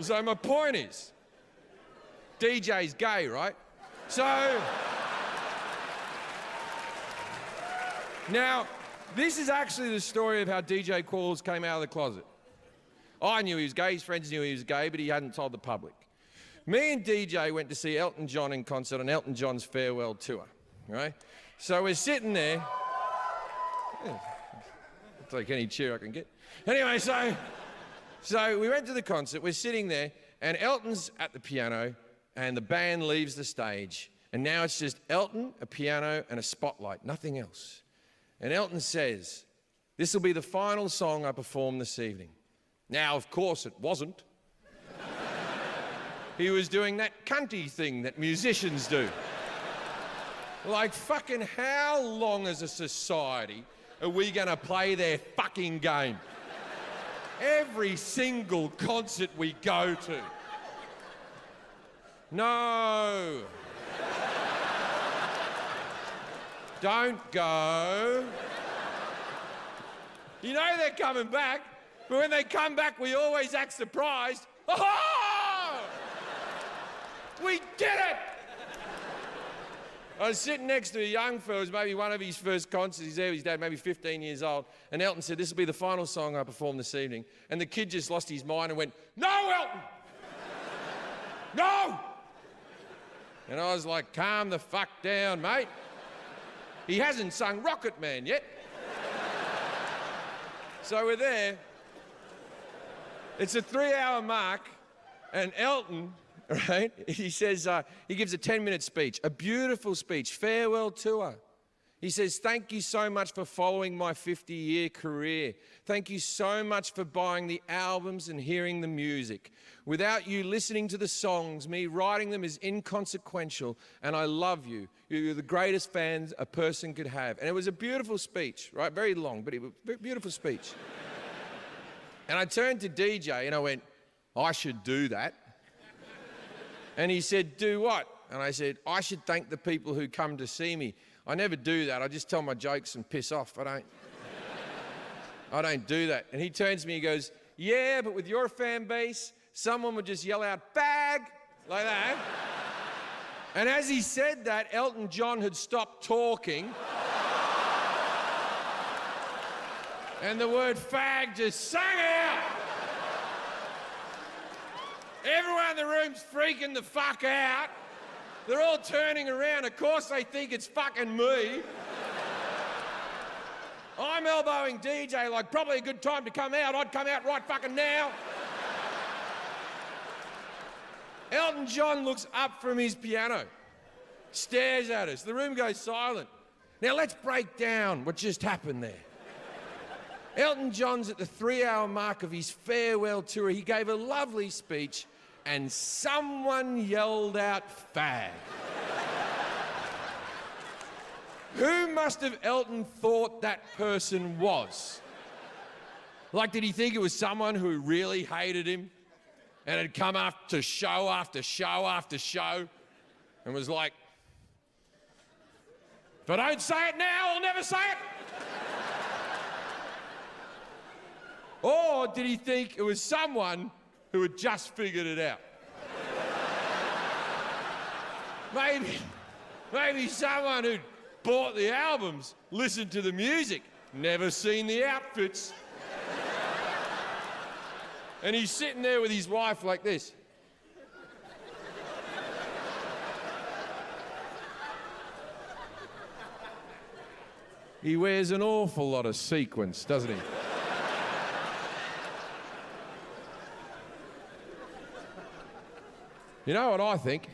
So my point is, DJ's gay, right? So, now, this is actually the story of how DJ Qualls came out of the closet. I knew he was gay, his friends knew he was gay, but he hadn't told the public. Me and DJ went to see Elton John in concert on Elton John's farewell tour, right? So we're sitting there. Yeah, I'll take any cheer I can get. Anyway, so we went to the concert, we're sitting there, and Elton's at the piano, and the band leaves the stage, and now it's just Elton, a piano, and a spotlight, nothing else. And Elton says, "This will be the final song I perform this evening." Now, of course, it wasn't. He was doing that cunty thing that musicians do. Like, fucking how long as a society are we gonna play their fucking game? Every single concert we go to. No. Don't go. You know they're coming back, but when they come back, we always act surprised. Oh! We did it! I was sitting next to a young fella, it was maybe one of his first concerts. He's there with his dad, maybe 15 years old. And Elton said, "This will be the final song I perform this evening." And the kid just lost his mind and went, "No, Elton! No!" And I was like, "Calm the fuck down, mate. He hasn't sung Rocket Man yet." So we're there. It's a 3-hour mark, and Elton, right, he says, he gives a 10-minute speech, a beautiful speech, farewell tour. He says, "Thank you so much for following my 50-year career. Thank you so much for buying the albums and hearing the music. Without you listening to the songs, me writing them is inconsequential, and I love you. You're the greatest fans a person could have." And it was a beautiful speech, right? Very long, but it was a beautiful speech. And I turned to DJ and I went, "I should do that." And he said, "Do what?" And I said, "I should thank the people who come to see me. I never do that. I just tell my jokes and piss off. I don't do that." And he turns to me and goes, "Yeah, but with your fan base, someone would just yell out, 'Fag!' like that." And as he said that, Elton John had stopped talking. And the word "fag" just sang out. Everyone in the room's freaking the fuck out. They're all turning around. Of course they think it's fucking me. I'm elbowing DJ like probably a good time to come out. I'd come out right fucking now. Elton John looks up from his piano, stares at us. The room goes silent. Now let's break down what just happened there. Elton John's at the 3-hour mark of his farewell tour. He gave a lovely speech and someone yelled out, "Fag." Who must have Elton thought that person was? Like, did he think it was someone who really hated him and had come after show after show after show and was like, "If I don't say it now, I'll never say it"? Or did he think it was someone who had just figured it out? Maybe someone who'd bought the albums, listened to the music, never seen the outfits. And he's sitting there with his wife like this. He wears an awful lot of sequins, doesn't he? You know what I think?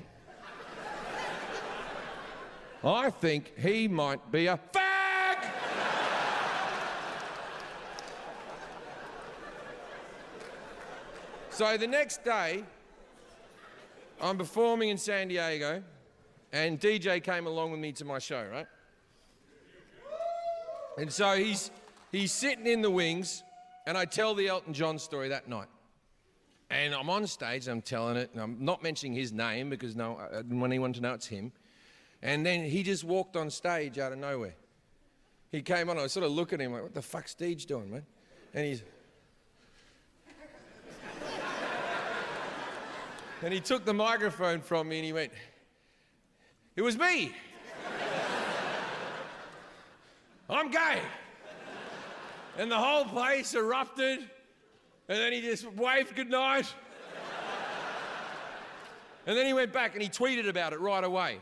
I think he might be a fag! So the next day, I'm performing in San Diego, and DJ came along with me to my show, right? And so he's sitting in the wings, and I tell the Elton John story that night. And I'm on stage, I'm telling it, and I'm not mentioning his name because I didn't want anyone to know it's him. And then he just walked on stage out of nowhere. He came on, I sort of look at him like, "What the fuck's Deej doing, man?" And he's... And he took the microphone from me and he went, "It was me. I'm gay." And the whole place erupted. And then he just waved goodnight. And then he went back and he tweeted about it right away.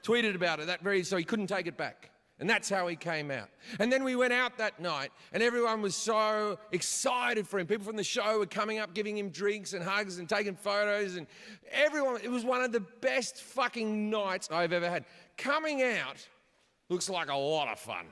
Tweeted about it so he couldn't take it back. And that's how he came out. And then we went out that night and everyone was so excited for him. People from the show were coming up, giving him drinks and hugs and taking photos, and everyone, it was one of the best fucking nights I've ever had. Coming out looks like a lot of fun.